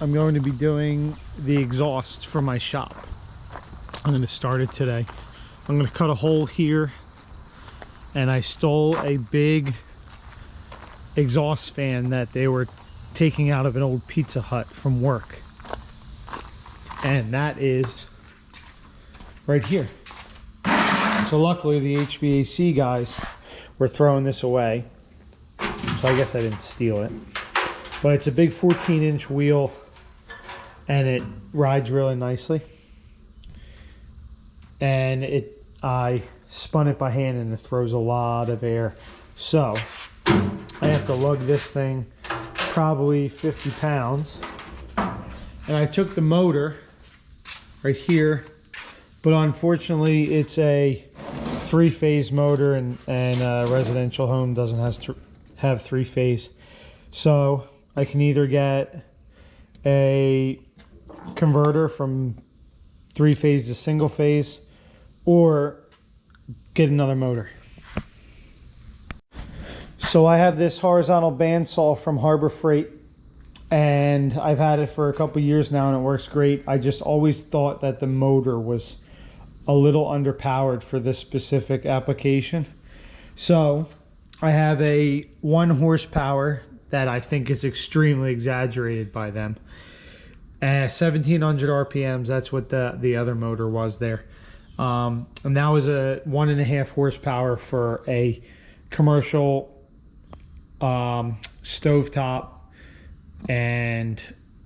I'm going to be doing the exhaust for my shop. I'm going to start it today. I'm going to cut a hole here, and I stole a big exhaust fan that they were taking out of an old Pizza Hut from work, and that is right here. So luckily the HVAC guys were throwing this away, so I guess I didn't steal it. But it's a big 14-inch wheel, and it rides really nicely. And I spun it by hand, and it throws a lot of air. So I have to lug this thing probably 50 pounds. And I took the motor right here, but unfortunately it's a 3-phase motor, and a residential home doesn't have 3-phase. So I can either get a converter from 3-phase to single-phase, or get another motor. So I have this horizontal bandsaw from Harbor Freight, and I've had it for a couple years now, and it works great. I just always thought that the motor was a little underpowered for this specific application. So I have a 1 horsepower that I think is extremely exaggerated by them. 1700 RPMs, that's what the other motor was there. And that was a 1.5 horsepower for a commercial stovetop and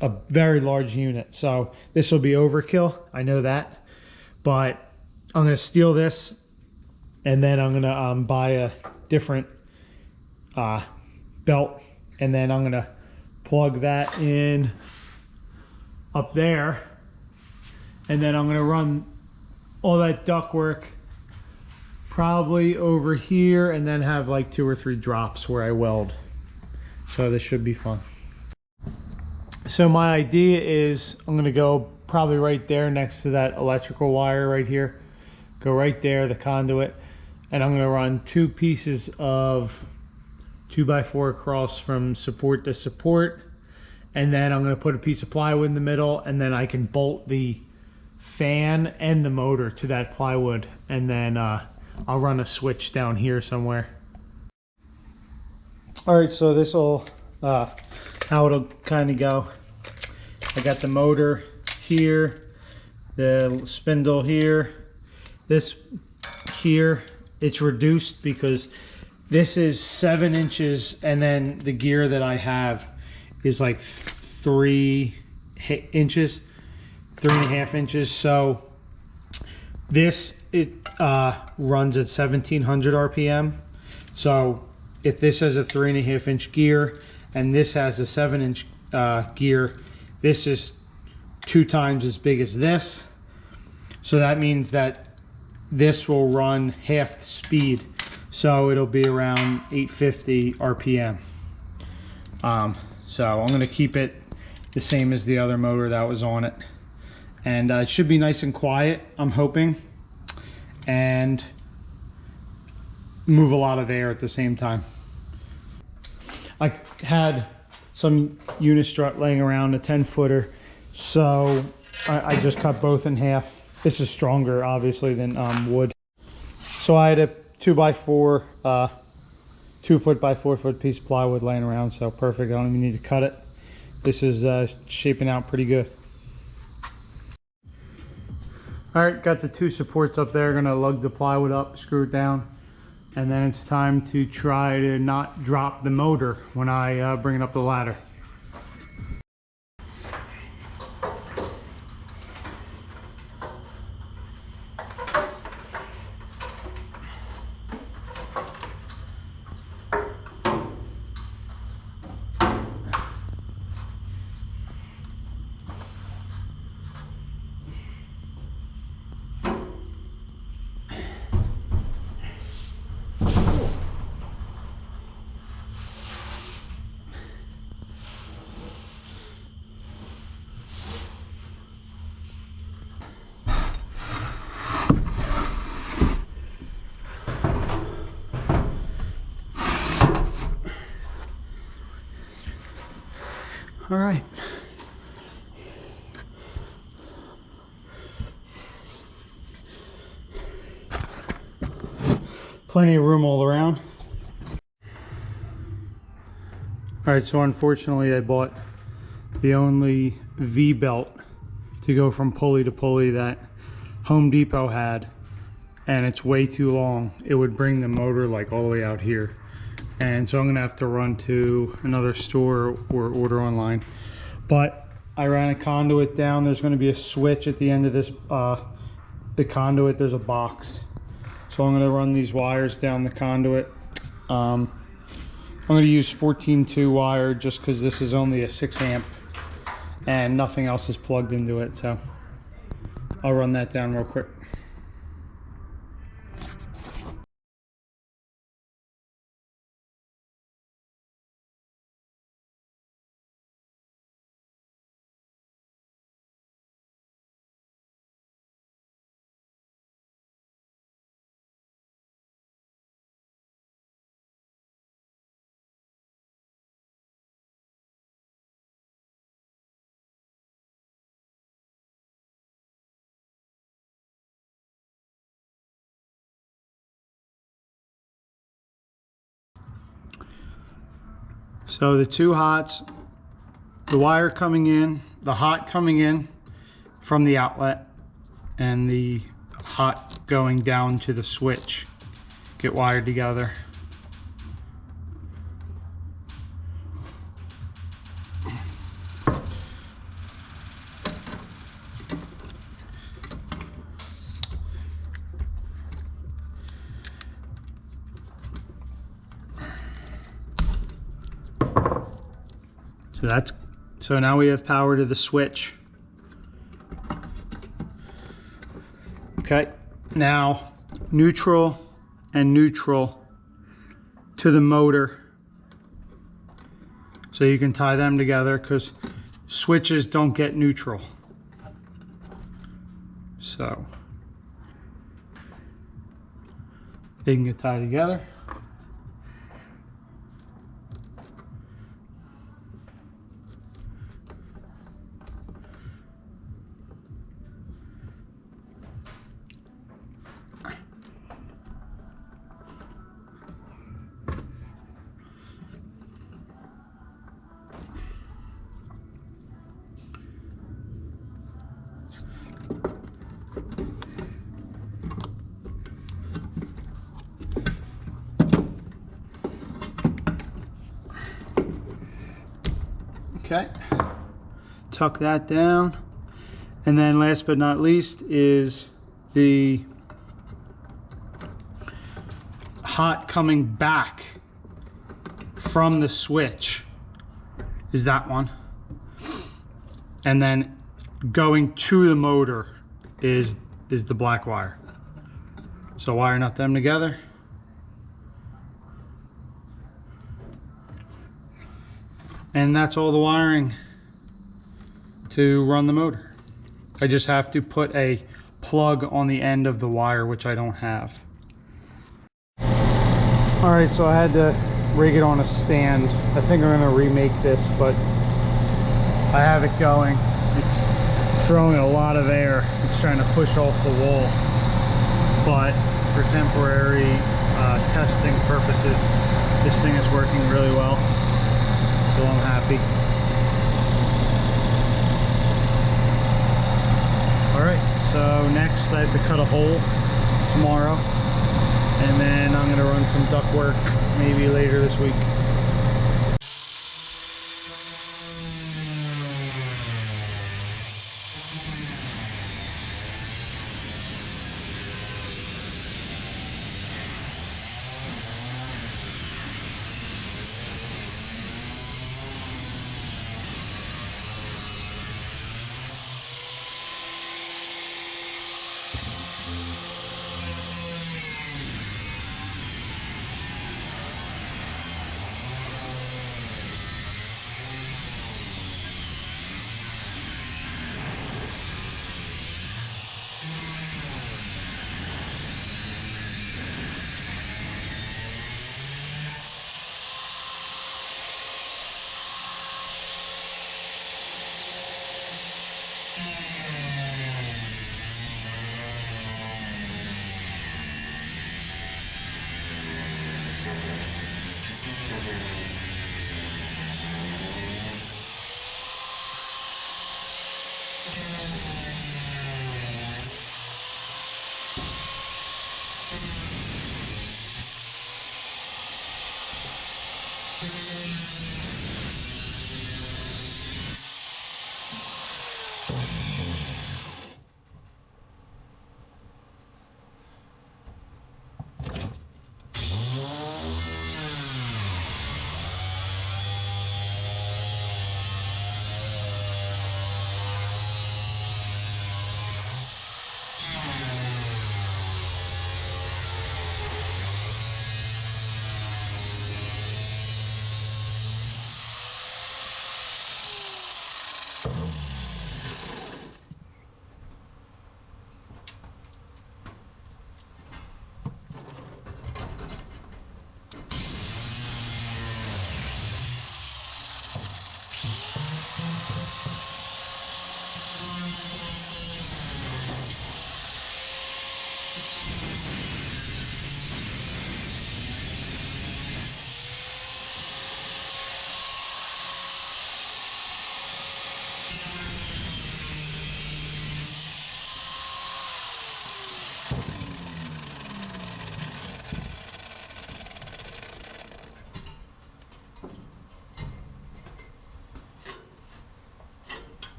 a very large unit. So this will be overkill, I know that. But I'm going to steal this, and then I'm going to buy a different belt, and then I'm going to plug that in up there, and then I'm going to run all that ductwork probably over here, and then have like 2 or 3 drops where I weld. So this should be fun. So my idea is I'm going to go probably right there next to that electrical wire right here. Go right there, the conduit, and I'm going to run 2 pieces of 2x4 across from support to support, and then I'm going to put a piece of plywood in the middle, and then I can bolt the fan and the motor to that plywood, and then I'll run a switch down here somewhere. Alright, so this will how it'll kind of go. I got the motor here, the spindle here, this here. It's reduced because this is 7 inches, and then the gear that I have is like 3 inches, 3.5 inches. So this, it runs at 1700 RPM. So if this has a 3.5 inch gear and this has a 7 inch gear, this is 2 times as big as this. So that means that this will run half the speed. So it'll be around 850 RPM. So I'm going to keep it the same as the other motor that was on it. And it should be nice and quiet, I'm hoping, and move a lot of air at the same time. I had some unistrut laying around, a 10-footer, so I just cut both in half. This is stronger, obviously, than wood. So I had a 2x4, 2-foot by 4-foot piece of plywood laying around, so perfect. I don't even need to cut it. This is shaping out pretty good. All right, got the 2 supports up there. Gonna lug the plywood up, screw it down, and then it's time to try to not drop the motor when I bring it up the ladder. All right. Plenty of room all around. All right, so unfortunately I bought the only V-belt to go from pulley to pulley that Home Depot had, and it's way too long. It would bring the motor like all the way out here. And so I'm gonna have to run to another store or order online. But I ran a conduit down. There's gonna be a switch at the end of this, the conduit, there's a box. So I'm gonna run these wires down the conduit. I'm gonna use 14-2 wire just because this is only a 6 amp and nothing else is plugged into it. So I'll run that down real quick. So the two hots, the wire coming in, the hot coming in from the outlet, and the hot going down to the switch get wired together. So now we have power to the switch. Okay, now neutral and neutral to the motor. So you can tie them together because switches don't get neutral. So they can get tied together. Okay, tuck that down. And then last but not least is the hot coming back from the switch is that one. And then going to the motor is the black wire. So wire nut them together. And that's all the wiring to run the motor. I just have to put a plug on the end of the wire, which I don't have. All right, so I had to rig it on a stand. I think I'm gonna remake this, but I have it going. It's throwing a lot of air. It's trying to push off the wall. But for temporary testing purposes, this thing is working really well. So I'm happy. All right, so next I have to cut a hole tomorrow, and then I'm gonna run some duct work maybe later this week.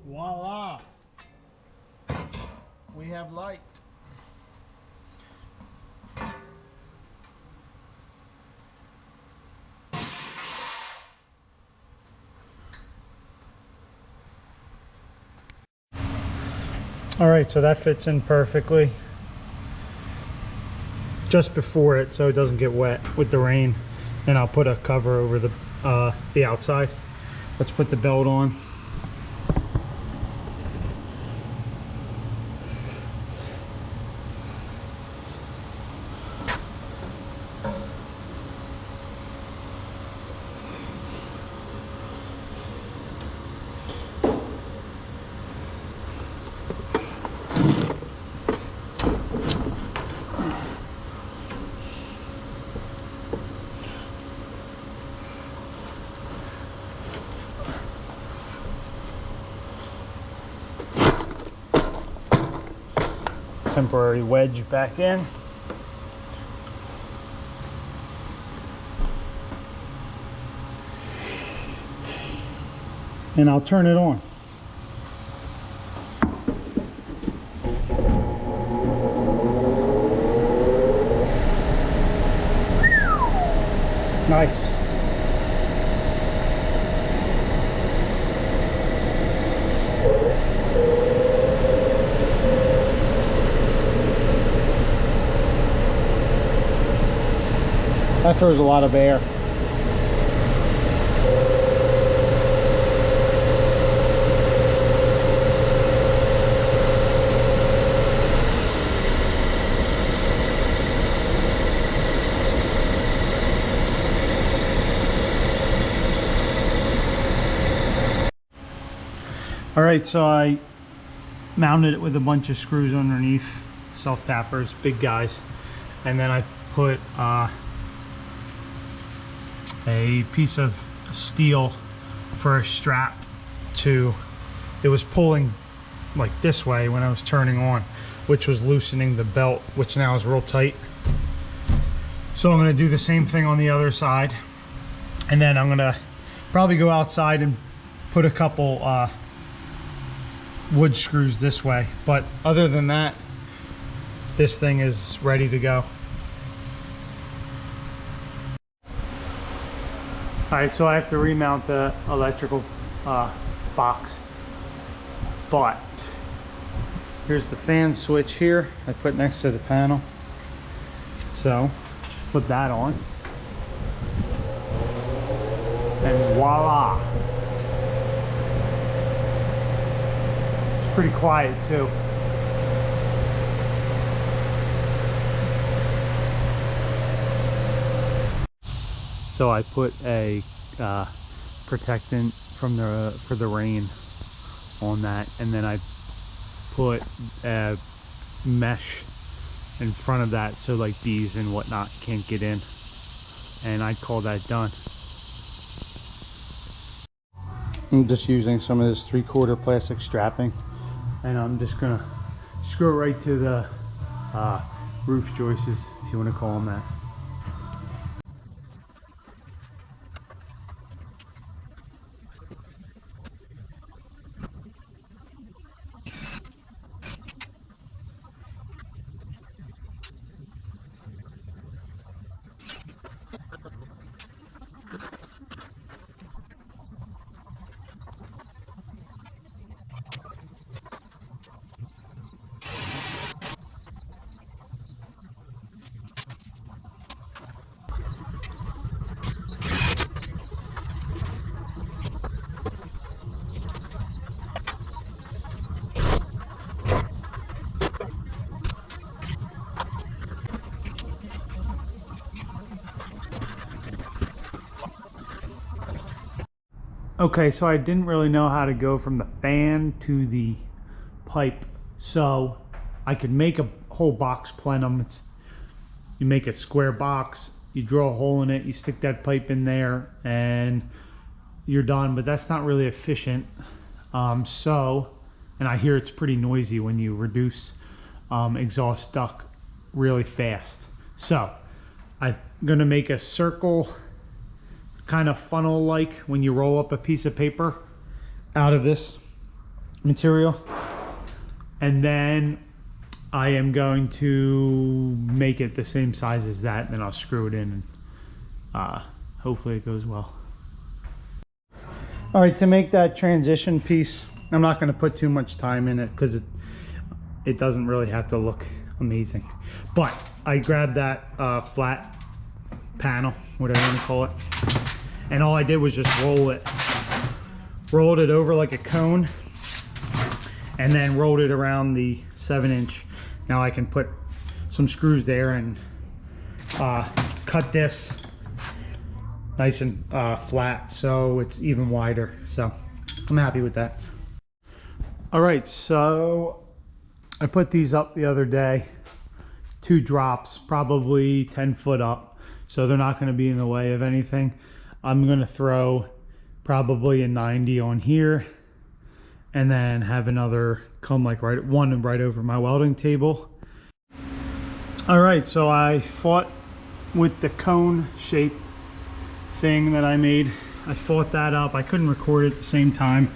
Voila! We have light. All right, so that fits in perfectly just before it, so it doesn't get wet with the rain. And I'll put a cover over the outside. Let's put the belt on. Temporary wedge back in. And I'll turn it on. Nice. That throws a lot of air. All right, so I mounted it with a bunch of screws underneath, self-tappers, big guys, and then I put a piece of steel for a strap to, it was pulling like this way when I was turning on, which was loosening the belt, which now is real tight. So I'm going to do the same thing on the other side, and then I'm going to probably go outside and put a couple wood screws this way. But other than that, this thing is ready to go. Alright, so I have to remount the electrical box, but here's the fan switch here I put next to the panel. So just put that on, and voila! It's pretty quiet too. So I put a protectant from for the rain on that, and then I put a mesh in front of that, so like bees and whatnot can't get in, and I'd call that done. I'm just using some of this 3/4 plastic strapping, and I'm just gonna screw it right to the roof joists, if you want to call them that. Okay, so I didn't really know how to go from the fan to the pipe, so I could make a whole box plenum. You make a square box, you draw a hole in it, you stick that pipe in there, and you're done. But that's not really efficient. And I hear it's pretty noisy when you reduce exhaust duct really fast. So I'm gonna make a circle, kind of funnel like when you roll up a piece of paper out of this material, and then I am going to make it the same size as that, and then I'll screw it in, and hopefully it goes well. All right, to make that transition piece, I'm not going to put too much time in it because it doesn't really have to look amazing, but I grabbed that flat panel, whatever you want to call it, and all I did was just rolled it over like a cone, and then rolled it around the 7-inch. Now I can put some screws there and cut this nice and flat so it's even wider. So I'm happy with that. All right, so I put these up the other day, 2 drops, probably 10 foot up, so they're not going to be in the way of anything. I'm going to throw probably a 90 on here, and then have another come like right over my welding table. All right, so I fought with the cone shape thing that I made. I fought that up. I couldn't record it at the same time.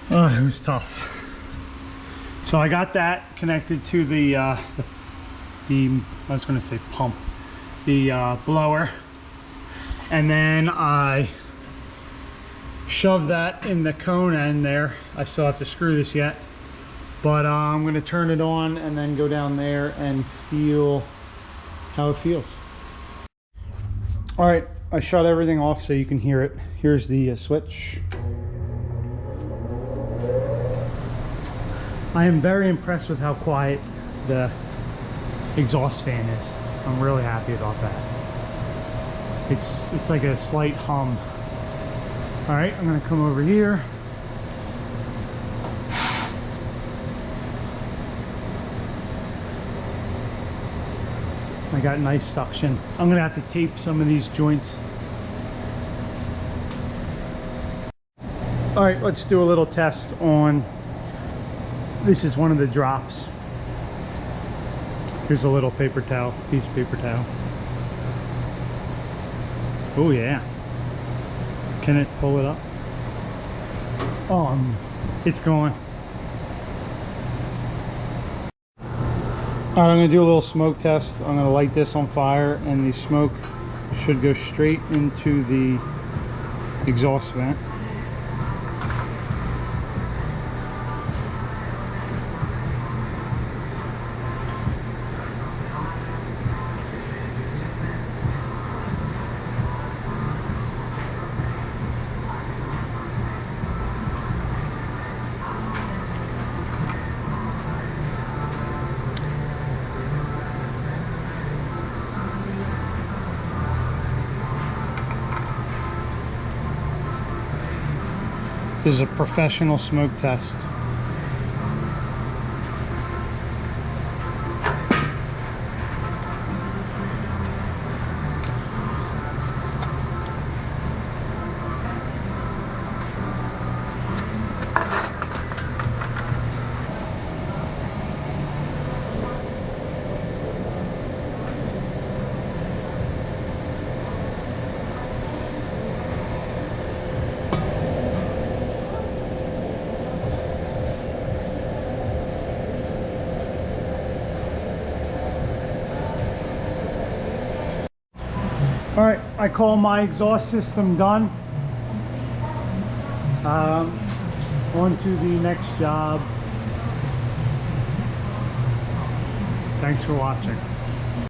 Oh, it was tough. So I got that connected to the I was going to say pump, the blower, and then I shoved that in the cone end there. I still have to screw this yet, but I'm going to turn it on and then go down there and feel how it feels. All right, I shut everything off so you can hear it. Here's the switch. I am very impressed with how quiet the exhaust fan is. I'm really happy about that. It's like a slight hum. All right, I'm gonna come over here. I got nice suction. I'm gonna have to tape some of these joints. All right, let's do a little test on, this is one of the drops. Here's a little paper towel, piece of paper towel. Oh yeah. Can it pull it up? Oh, it's going. All right, I'm gonna do a little smoke test. I'm gonna light this on fire, and the smoke should go straight into the exhaust vent. This is a professional smoke test. All right, I call my exhaust system done. On to the next job. Thanks for watching.